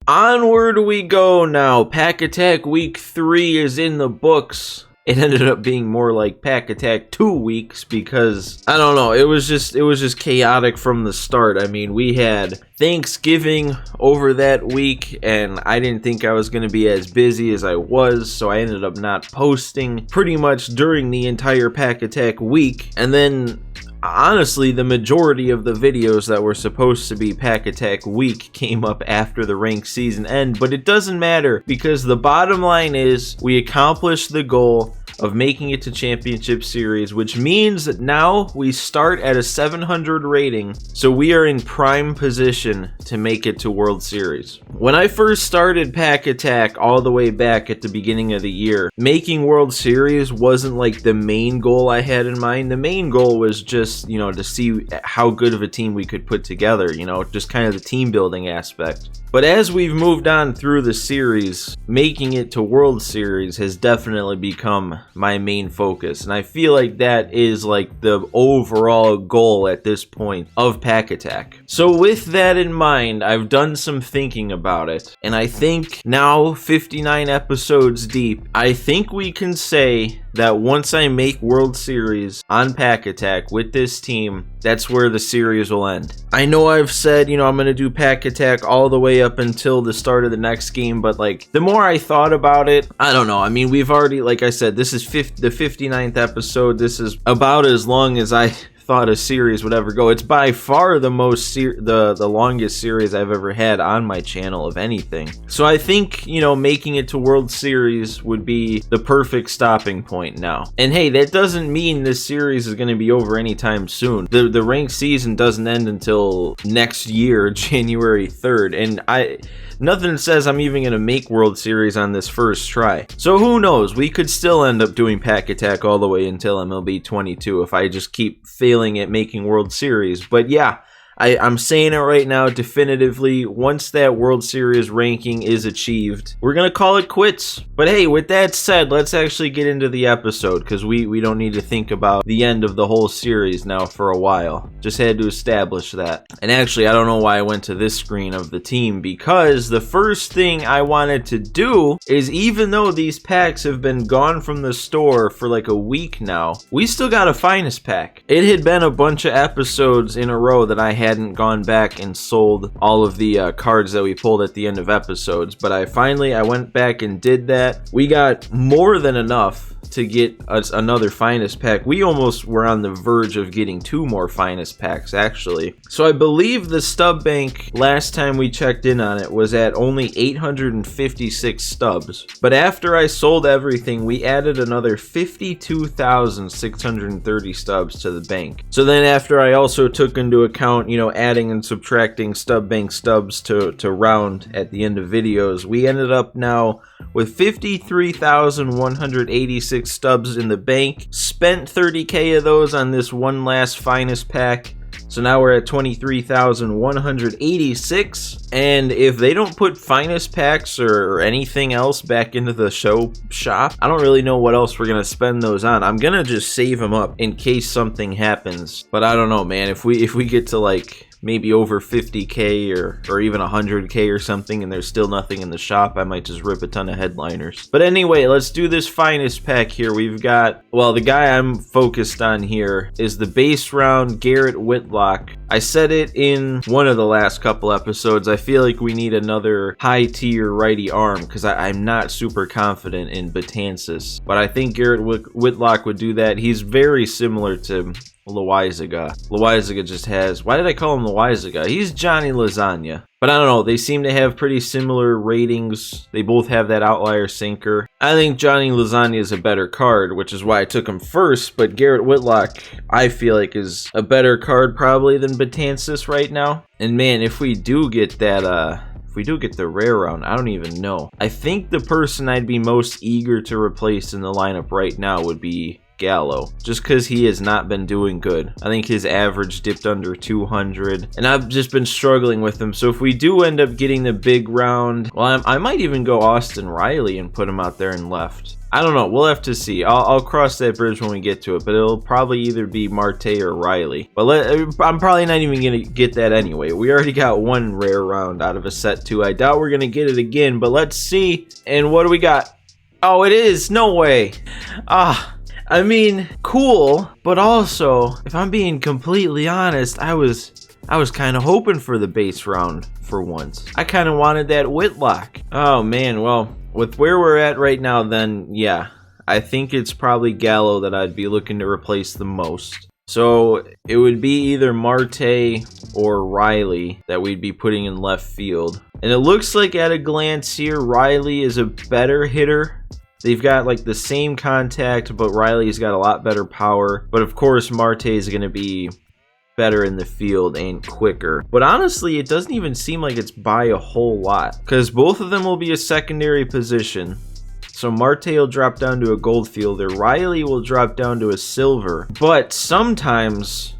onward we go now. Pack Attack Week 3 is in the books. It ended up being more like Pack Attack 2 weeks because, I don't know, it was just chaotic from the start. I mean, we had Thanksgiving over that week, and I didn't think I was going to be as busy as I was, so I ended up not posting pretty much during the entire Pack Attack week. And then, honestly, the majority of the videos that were supposed to be Pack Attack week came up after the ranked season end, but it doesn't matter because the bottom line is we accomplished the goal of making it to Championship Series, which means that now we start at a 700 rating, so we are in prime position to make it to World Series. When I first started Pack Attack all the way back at the beginning of the year, making World Series wasn't like the main goal I had in mind. The main goal was just, to see how good of a team we could put together, just kind of the team building aspect. But as we've moved on through the series, making it to World Series has definitely become my main focus. And I feel like that is like the overall goal at this point of Pack Attack. So with that in mind, I've done some thinking about it. And I think now, 59 episodes deep, I think we can say that once I make World Series on Pack Attack with this team, that's where the series will end. I know I've said, I'm going to do Pack Attack all the way up until the start of the next game, but like the more I thought about it, I don't know. I mean, we've already, like I said, this is the 59th episode. This is about as long as I thought a series would ever go. It's by far the most the longest series I've ever had on my channel of anything. So I think, making it to World Series would be the perfect stopping point now. And hey, that doesn't mean this series is going to be over anytime soon. The ranked season doesn't end until next year, January 3rd, and nothing says I'm even going to make World Series on this first try. So who knows? We could still end up doing Pack Attack all the way until MLB 22 if I just keep failing at making World Series. But yeah, I'm saying it right now definitively. Once that World Series ranking is achieved, we're going to call it quits. But hey, with that said, let's actually get into the episode because we don't need to think about the end of the whole series now for a while. Just had to establish that. And actually, I don't know why I went to this screen of the team because the first thing I wanted to do is, even though these packs have been gone from the store for like a week now, we still got a finest pack. It had been a bunch of episodes in a row that I hadn't gone back and sold all of the cards that we pulled at the end of episodes, but I went back and did that. We got more than enough to get us another finest pack. We almost were on the verge of getting 2 more finest packs actually. So I believe the Stub Bank last time we checked in on it was at only 856 stubs, but after I sold everything we added another 52,630 stubs to the bank. So then after I also took into account adding and subtracting Stub Bank stubs to round at the end of videos, we ended up now with 53,186 stubs in the bank. Spent 30k of those on this one last finest pack. So now we're at 23,186. And if they don't put finest packs or anything else back into the shop, I don't really know what else we're going to spend those on. I'm going to just save them up in case something happens. But I don't know, man. If we get to like maybe over 50k or even 100k or something and there's still nothing in the shop, I might just rip a ton of headliners. But anyway, let's do this finest pack here. We've got, well, the guy I'm focused on here is the base round Garrett Whitlock. I said it in one of the last couple episodes, I feel like we need another high tier righty arm because I'm not super confident in Betances, but I think Garrett Whitlock would do that. He's very similar to Loaizaga. Loaizaga just has, why did I call him Loaizaga? He's Johnny Lasagna. But I don't know, they seem to have pretty similar ratings. They both have that outlier sinker. I think Johnny Lasagna is a better card, which is why I took him first, but Garrett Whitlock, I feel like, is a better card probably than Betances right now. And man, if we do get that, if we do get the rare round, I don't even know. I think the person I'd be most eager to replace in the lineup right now would be Gallo, just because he has not been doing good. I think his average dipped under 200, and I've just been struggling with him. So if we do end up getting the big round, well, I might even go Austin Riley and put him out there in left. I don't know. We'll have to see. I'll cross that bridge when we get to it, but it'll probably either be Marte or Riley. But I'm probably not even going to get that anyway. We already got one rare round out of a set 2. I doubt we're going to get it again, but let's see. And what do we got? Oh, it is. No way. I mean, cool, but also, if I'm being completely honest, I was kind of hoping for the base round for once. I kind of wanted that Whitlock. Oh, man, well, with where we're at right now, then, yeah, I think it's probably Gallo that I'd be looking to replace the most. So it would be either Marte or Riley that we'd be putting in left field. And it looks like at a glance here, Riley is a better hitter. They've got like the same contact, but Riley's got a lot better power. But of course, Marte is going to be better in the field and quicker. But honestly, it doesn't even seem like it's by a whole lot, because both of them will be a secondary position. So Marte will drop down to a gold fielder, Riley will drop down to a silver. But sometimes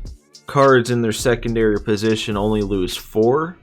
cards in their secondary position only lose 4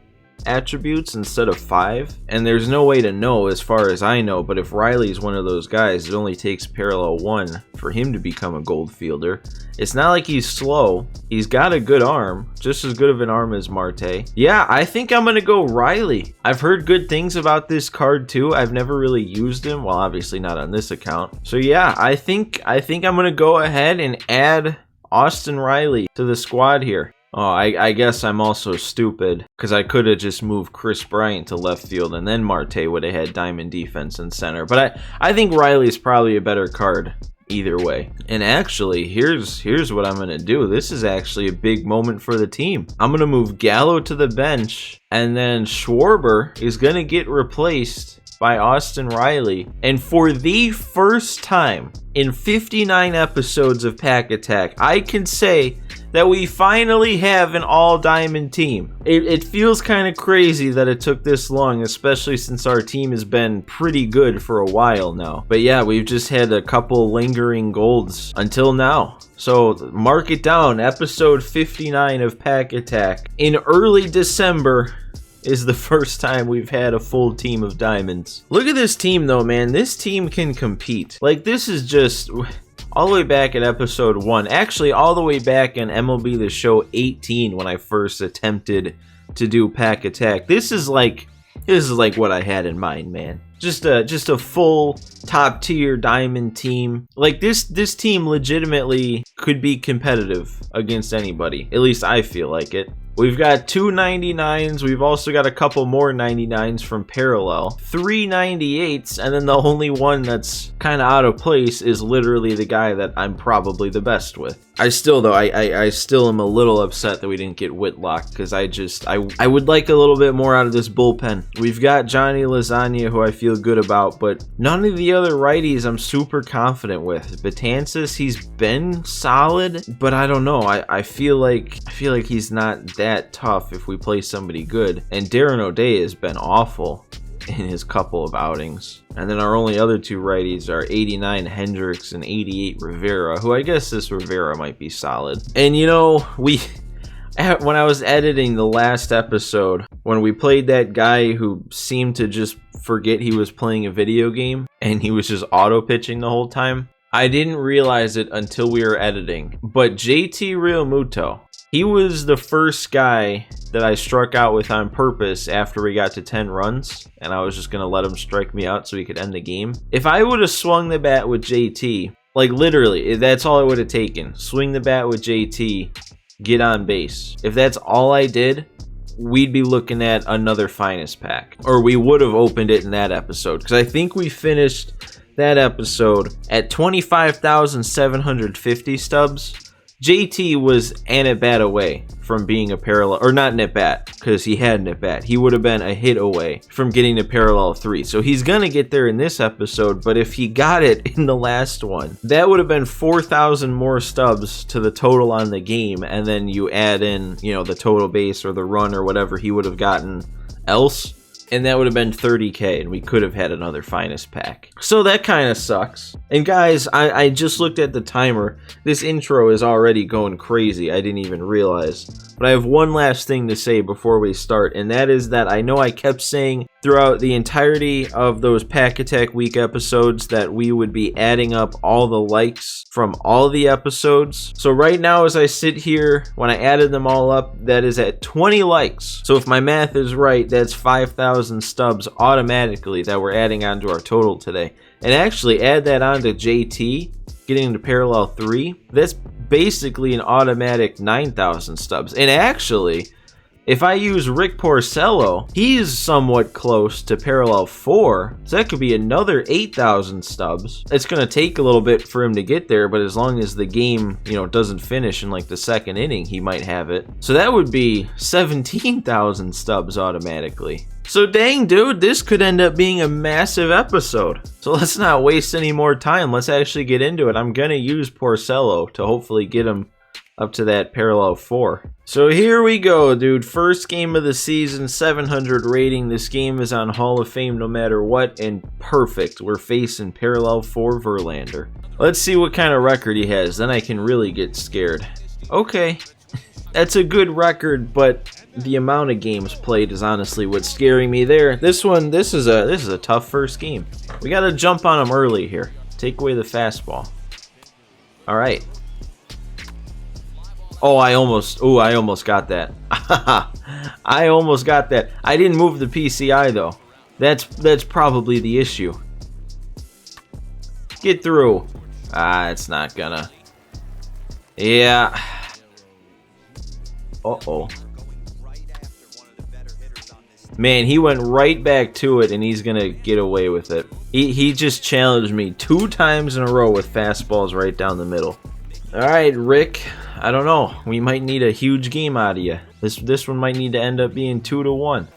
attributes instead of 5, and there's no way to know as far as I know. But if Riley's one of those guys, it only takes parallel 1 for him to become a gold fielder. It's not like he's slow. He's got a good arm, just as good of an arm as Marte. Yeah, I think I'm gonna go Riley. I've heard good things about this card too. I've never really used him, well, obviously not on this account. So yeah, I think I'm gonna go ahead and add Austin Riley to the squad here. Oh, I guess I'm also stupid, because I could have just moved Chris Bryant to left field, and then Marte would have had diamond defense in center. But I think Riley's probably a better card either way. And actually, here's what I'm going to do. This is actually a big moment for the team. I'm going to move Gallo to the bench, and then Schwarber is going to get replaced by Austin Riley. And for the first time in 59 episodes of Pack Attack, I can say that we finally have an all-diamond team. It feels kind of crazy that it took this long, especially since our team has been pretty good for a while now. But yeah, we've just had a couple lingering golds until now. So mark it down, episode 59 of Pack Attack. In early December is the first time we've had a full team of diamonds. Look at this team though, man. This team can compete. Like, this is just all the way back at episode 1. Actually, all the way back in MLB The Show 18 when I first attempted to do Pack Attack. This is like what I had in mind, man. Just a full top tier diamond team. Like, this team legitimately could be competitive against anybody. At least I feel like it. We've got 2 99s. We've also got a couple more 99s from Parallel. 3 98s, and then the only one that's kind of out of place is literally the guy that I'm probably the best with. I still am a little upset that we didn't get Whitlock, because I would like a little bit more out of this bullpen. We've got Johnny Lasagna, who I feel good about, but none of the other righties I'm super confident with. Betances, he's been solid, but I don't know. I feel like he's not that tough if we play somebody good. And Darren O'Day has been awful in his couple of outings. And then our only other 2 righties are 89 Hendricks and 88 Rivera, who I guess this Rivera might be solid. And you know, when I was editing the last episode, when we played that guy who seemed to just forget he was playing a video game and he was just auto pitching the whole time, I didn't realize it until we were editing. But JT Realmuto, he was the first guy that I struck out with on purpose after we got to 10 runs, and I was just going to let him strike me out so he could end the game. If I would have swung the bat with JT, like literally, that's all it would have taken. Swing the bat with JT, get on base. If that's all I did, we'd be looking at another finest pack. Or we would have opened it in that episode, because I think we finished that episode at 25,750 stubs. JT was an at-bat away from being a parallel, or not an at-bat, because he had an at-bat. He would have been a hit away from getting to parallel 3. So he's going to get there in this episode, but if he got it in the last one, that would have been 4,000 more stubs to the total on the game, and then you add in, you know, the total base or the run or whatever he would have gotten else. and that would have been 30K, and we could have had another finest pack. So that kind of sucks. And guys, I just looked at the timer. This intro is already going crazy. I didn't even realize. But I have one last thing to say before we start, and that is that I know I kept saying throughout the entirety of those Pack Attack Week episodes that we would be adding up all the likes from all the episodes. So right now, as I sit here, when I added them all up, that is at 20 likes. So if my math is right, that's 5,000 stubs automatically that we're adding onto our total today. And actually add that on to JT, getting into parallel 3, that's basically an automatic 9,000 stubs. And actually, if I use Rick Porcello, he's somewhat close to parallel 4, so that could be another 8,000 stubs. It's going to take a little bit for him to get there, but as long as the game, doesn't finish in like the second inning, he might have it. So that would be 17,000 stubs automatically. So dang, dude, this could end up being a massive episode. So let's not waste any more time. Let's actually get into it. I'm going to use Porcello to hopefully get him up to that parallel 4. So here we go, dude. First game of the season, 700 rating. This game is on Hall of Fame no matter what, and perfect. We're facing parallel 4 Verlander. Let's see what kind of record he has, then I can really get scared. Okay, that's a good record, but the amount of games played is honestly what's scaring me there. This is a tough first game. We got to jump on him early here. Take away the fastball. All right. Oh, I almost got that. I almost got that. I didn't move the PCI though. That's probably the issue. Get through. It's not gonna. Yeah. Uh-oh. Man, he went right back to it, and he's gonna get away with it. He just challenged me 2 times in a row with fastballs right down the middle. All right, Rick. I don't know. We might need a huge game out of you. This one might need to end up being 2-1.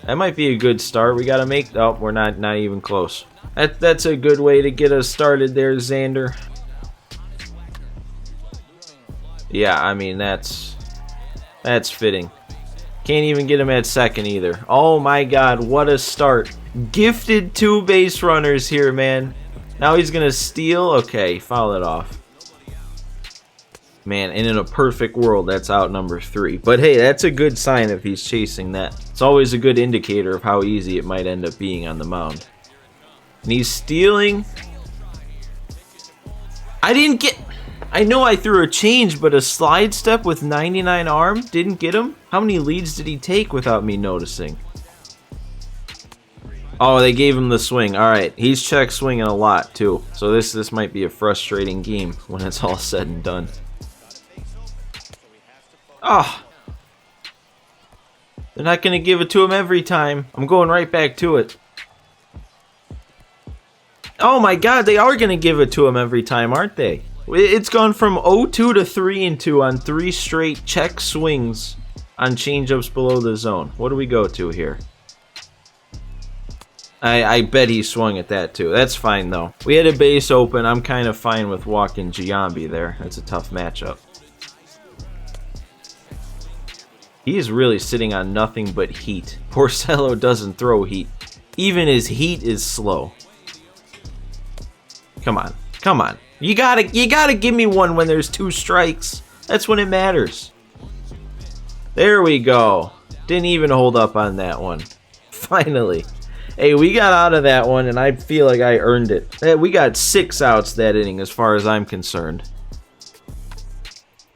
That might be a good start. We gotta make. Oh, we're not even close. That's a good way to get us started there, Xander. Yeah, I mean that's fitting. Can't even get him at second either. Oh my God, what a start! Gifted 2 base runners here, man. Now he's gonna steal. Okay, foul it off. Man, and in a perfect world, that's out number 3. But hey, that's a good sign if he's chasing that. It's always a good indicator of how easy it might end up being on the mound. And he's stealing. I know I threw a change, but a slide step with 99 arm didn't get him? How many leads did he take without me noticing? Oh, they gave him the swing. All right, he's check swinging a lot too. So this might be a frustrating game when it's all said and done. Oh, they're not going to give it to him every time. I'm going right back to it. Oh my God, they are going to give it to him every time, aren't they? It's gone from 0-2 to 3-2 on 3 straight check swings on changeups below the zone. What do we go to here? I bet he swung at that too. That's fine though. We had a base open. I'm kind of fine with walking Giambi there. That's a tough matchup. He is really sitting on nothing but heat. Porcello doesn't throw heat. Even his heat is slow. Come on. Come on. You gotta give me one when there's 2 strikes. That's when it matters. There we go. Didn't even hold up on that one. Finally. Hey, we got out of that one, and I feel like I earned it. Hey, we got 6 outs that inning as far as I'm concerned.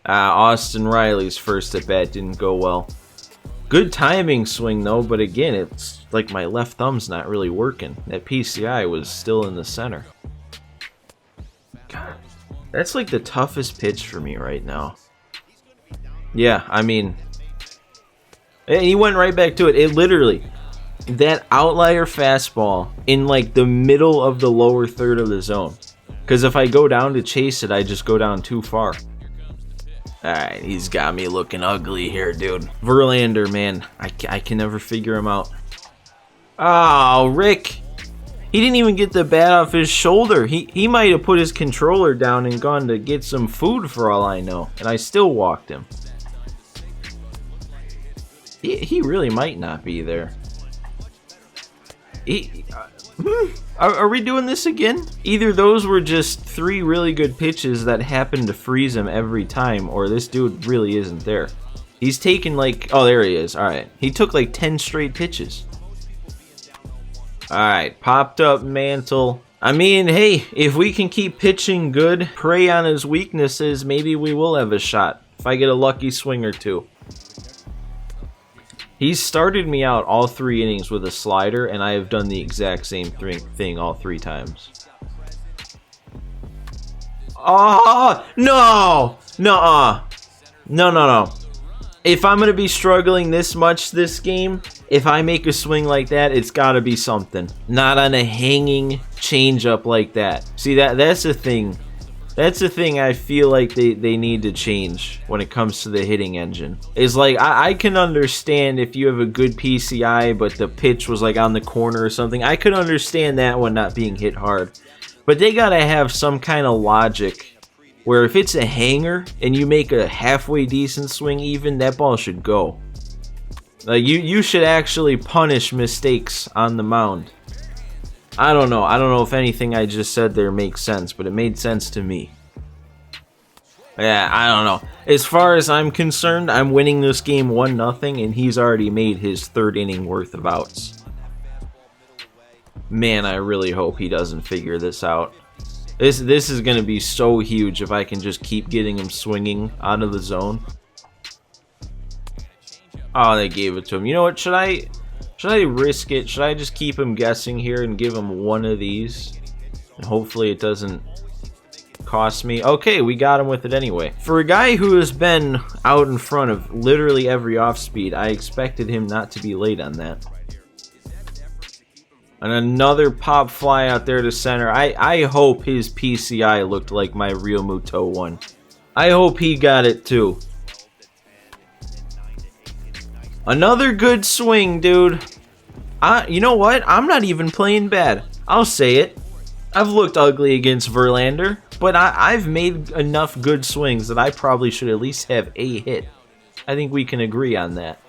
Austin Riley's first at bat didn't go well. Good timing swing, though, but again, it's like my left thumb's not really working. That PCI was still in the center. God, that's like the toughest pitch for me right now. Yeah, I mean, he went right back to it. It literally, that outlier fastball in like the middle of the lower third of the zone. Because if I go down to chase it, I just go down too far. Alright, he's got me looking ugly here, dude. Verlander, man, I can never figure him out. Oh, Rick. He didn't even get the bat off his shoulder. He might have put his controller down and gone to get some food for all I know. And I still walked him. He really might not be there. Are we doing this again? Either those were just 3 really good pitches that happened to freeze him every time, or this dude really isn't there. He's taken like... Oh, there he is. Alright. He took like 10 straight pitches. Alright. Popped up Mantle. I mean, hey, if we can keep pitching good, prey on his weaknesses, maybe we will have a shot. If I get a lucky swing or 2. He's started me out all 3 innings with a slider, and I have done the exact same thing all 3 times. Oh, no! Nuh-uh. No. If I'm going to be struggling this much this game, if I make a swing like that, it's got to be something. Not on a hanging changeup like that. See, that's the thing. That's the thing I feel like they need to change when it comes to the hitting engine. Is like, I can understand if you have a good PCI, but the pitch was like on the corner or something. I could understand that one not being hit hard. But they gotta have some kind of logic where if it's a hanger and you make a halfway decent swing even, that ball should go. Like, you should actually punish mistakes on the mound. I don't know if anything I just said there makes sense, but it made sense to me. Yeah, I don't know. As far as I'm concerned, I'm winning this game 1-0, and he's already made his 3rd inning worth of outs. Man, I really hope he doesn't figure this out. This is going to be so huge if I can just keep getting him swinging out of the zone. Oh, they gave it to him. You know what, should I risk it? Should I just keep him guessing here and give him one of these? And hopefully it doesn't cost me. Okay, we got him with it anyway. For a guy who has been out in front of literally every off-speed, I expected him not to be late on that. And another pop fly out there to center. I hope his PCI looked like my Real Muto one. I hope he got it too. Another good swing, dude. You know what? I'm not even playing bad. I'll say it. I've looked ugly against Verlander, but I've made enough good swings that I probably should at least have a hit. I think we can agree on that.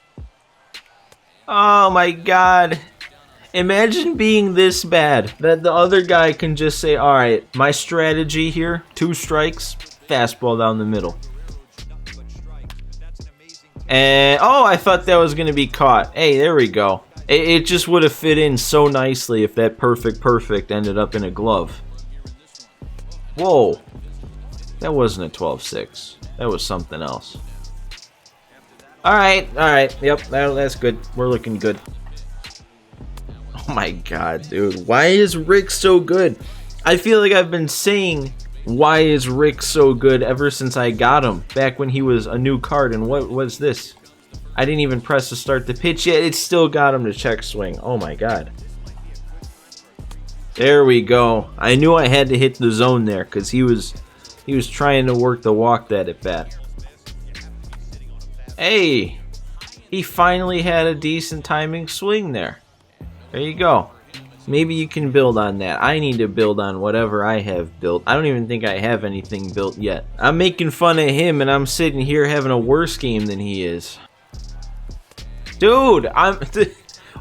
Oh my god. Imagine being this bad that the other guy can just say, alright, my strategy here, 2 strikes, fastball down the middle. And, oh, I thought that was going to be caught. Hey, there we go. It just would have fit in so nicely if that perfect ended up in a glove. Whoa. That wasn't a 12-6. That was something else. Alright. Yep, that's good. We're looking good. Oh my god, dude. Why is Rick so good? I feel like I've been saying, why is Rick so good ever since I got him, back when he was a new card. And what was this? I didn't even press to start the pitch yet. It still got him to check swing. Oh my god. There we go. I knew I had to hit the zone there because he was trying to work the walk that at bat. Hey, he finally had a decent timing swing there. There you go. Maybe you can build on that. I need to build on whatever I have built. I don't even think I have anything built yet. I'm making fun of him and I'm sitting here having a worse game than he is. Dude,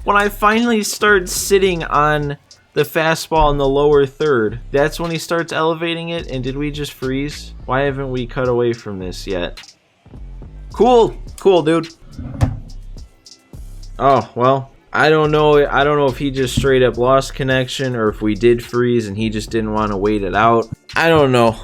when I finally start sitting on the fastball in the lower third, that's when he starts elevating it. And did we just freeze? Why haven't we cut away from this yet? Cool, dude. Oh, well. I don't know if he just straight up lost connection or if we did freeze and he just didn't want to wait it out. I don't know.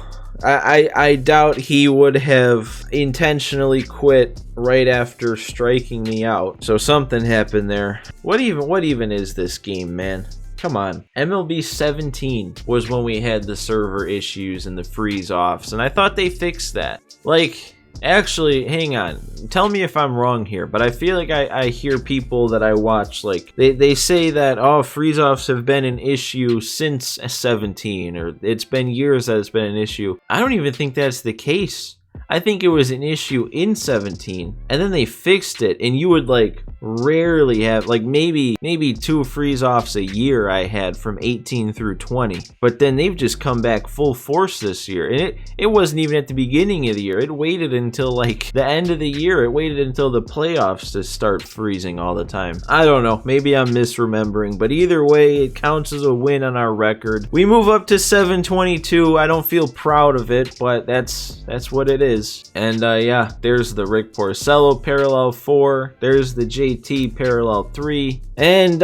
I doubt he would have intentionally quit right after striking me out. So something happened there. What even is this game, man? Come on. MLB 17 was when we had the server issues and the freeze offs, and I thought they fixed that. Like, actually, hang on. Tell me if I'm wrong here, but I feel like I hear people that I watch, like, they say that, oh, freeze-offs have been an issue since 17, or it's been years that it's been an issue. I don't even think that's the case. I think it was an issue in 17, and then they fixed it, and you would like rarely have, like maybe 2 freeze-offs a year I had from 18 through 20. But then they've just come back full force this year, and it wasn't even at the beginning of the year. It waited until like the end of the year. It waited until the playoffs to start freezing all the time. I don't know, maybe I'm misremembering, but either way, it counts as a win on our record. We move up to 722. I don't feel proud of it, but that's what it is. And yeah, there's the Rick Porcello parallel 4. There's the JT parallel 3. And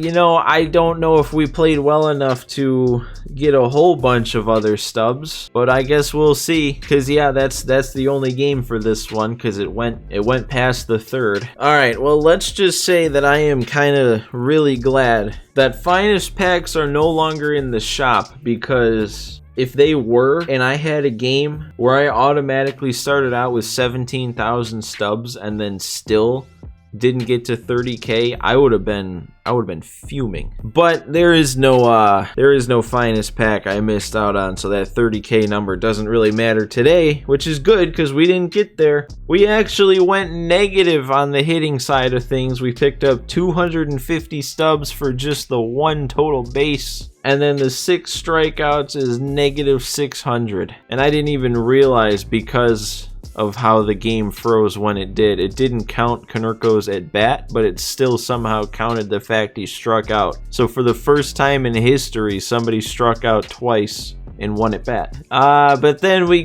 you know, I don't know if we played well enough to get a whole bunch of other stubs, but I guess we'll see. Cause yeah, that's the only game for this one, cause it went past the 3rd. All right, well, let's just say that I am kind of really glad that finest packs are no longer in the shop, because if they were, and I had a game where I automatically started out with 17,000 stubs and then still didn't get to 30k, I would have been fuming. But there is no finest pack I missed out on, so that 30k number doesn't really matter today, which is good because we didn't get there. We actually went negative on the hitting side of things. We picked up 250 stubs for just the 1 total base. And then the 6 strikeouts is negative 600. And I didn't even realize, because of how the game froze when it did. It didn't count Konerko's at bat, but it still somehow counted the fact he struck out. So for the first time in history, somebody struck out twice in 1 at bat. But then we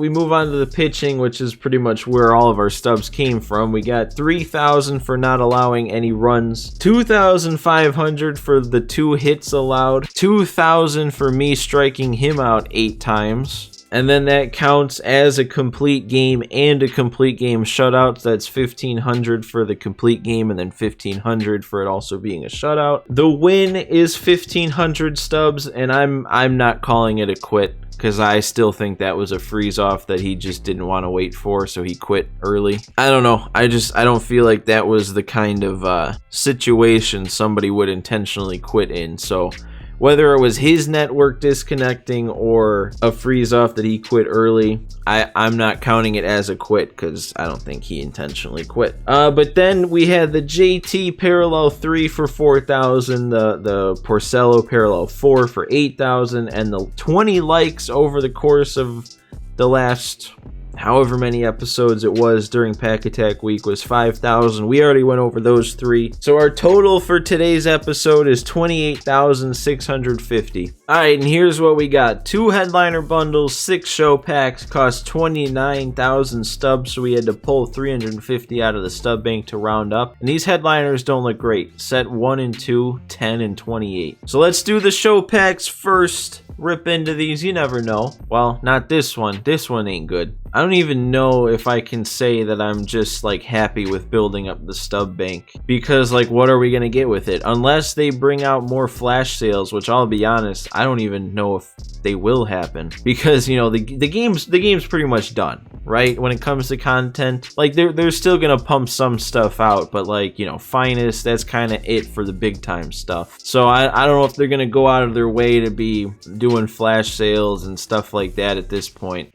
move on to the pitching, which is pretty much where all of our stubs came from. We got 3,000 for not allowing any runs, 2,500 for the 2 hits allowed, 2,000 for me striking him out 8 times. And then that counts as a complete game and a complete game shutout. So that's 1,500 for the complete game and then 1,500 for it also being a shutout. The win is 1,500 stubs, and I'm not calling it a quit, because I still think that was a freeze off that he just didn't want to wait for, so he quit early. I don't know. I don't feel like that was the kind of situation somebody would intentionally quit in. So whether it was his network disconnecting or a freeze off that he quit early, I'm not counting it as a quit, because I don't think he intentionally quit. But then we had the JT parallel 3 for 4,000, the Porcello parallel 4 for 8,000, and the 20 likes over the course of the last however many episodes it was during Pack Attack Week was 5,000. We already went over those 3. So our total for today's episode is 28,650. Alright, and here's what we got. 2 headliner bundles, 6 show packs, cost 29,000 stubs, so we had to pull 350 out of the stub bank to round up. And these headliners don't look great. Set 1 and 2, 10 and 28. So let's do the show packs first. Rip into these, you never know. Well, not this one. This one ain't good. I don't even know if I can say that I'm just like happy with building up the stub bank, because like, what are we gonna get with it? Unless they bring out more flash sales, which I'll be honest, I don't even know if they will happen, because you know the game's pretty much done, right? When it comes to content, like they're still gonna pump some stuff out, but like, you know, finest, that's kind of it for the big time stuff. So I don't know if they're gonna go out of their way to be doing flash sales and stuff like that at this point.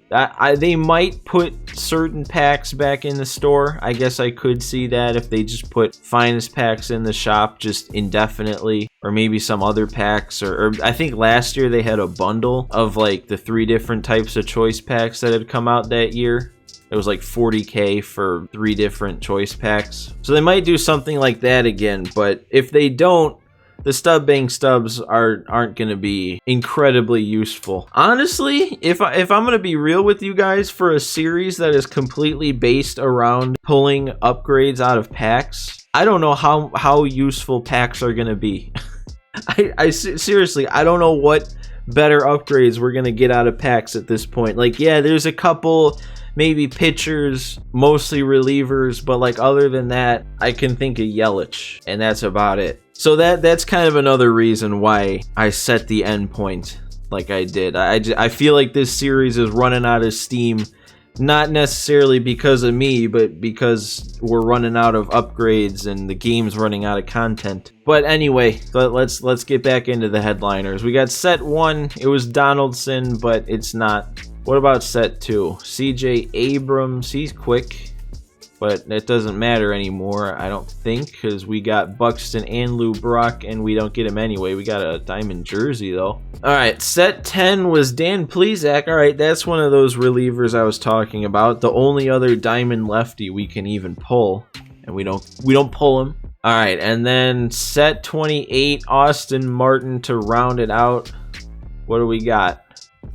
They might put certain packs back in the store. I guess I could see that if they just put finest packs in the shop just indefinitely, or maybe some other packs, or I think last year they had a bundle of like the 3 different types of choice packs that had come out that year. It was like 40k for 3 different choice packs. So they might do something like that again, but if they don't, the stub bank stubs aren't going to be incredibly useful. Honestly, if I'm going to be real with you guys, for a series that is completely based around pulling upgrades out of packs, I don't know how useful packs are going to be. Seriously, I don't know what better upgrades we're going to get out of packs at this point. Like, yeah, there's a couple maybe pitchers, mostly relievers, but like other than that, I can think of Yelich, and that's about it. So that's kind of another reason why I set the end point like I did. I feel like this series is running out of steam, not necessarily because of me, but because we're running out of upgrades and the game's running out of content. But anyway, let's get back into the headliners. We got set 1. It was Donaldson, but it's not What about set 2? CJ Abrams, he's quick, but that doesn't matter anymore, I don't think, because we got Buxton and Lou Brock, and we don't get him anyway. We got a diamond jersey, though. All right, set 10 was Dan Plesac. All right, that's one of those relievers I was talking about. The only other diamond lefty we can even pull, and we don't pull him. All right, and then set 28, Austin Martin to round it out. What do we got?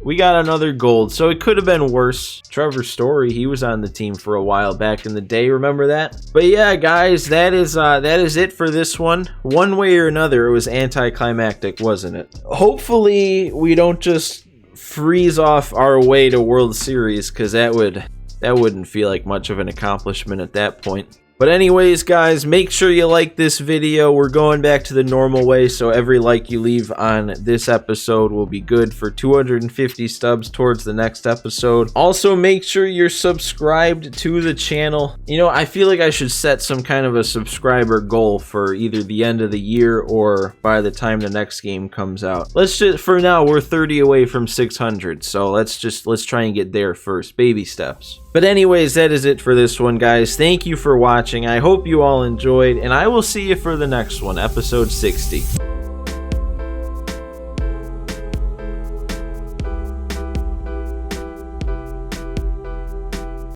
We got another gold, so it could have been worse. Trevor Story, he was on the team for a while back in the day, remember that? But yeah, guys, that is it for this one. One way or another, it was anticlimactic, wasn't it? Hopefully, we don't just freeze off our way to World Series, because that wouldn't feel like much of an accomplishment at that point. But anyways, guys, make sure you like this video. We're going back to the normal way, so every like you leave on this episode will be good for 250 stubs towards the next episode. Also, make sure you're subscribed to the channel. You know, I feel like I should set some kind of a subscriber goal for either the end of the year or by the time the next game comes out. For now, we're 30 away from 600, so let's try and get there first. Baby steps. But anyways, that is it for this one, guys. Thank you for watching. I hope you all enjoyed, and I will see you for the next one, episode 60.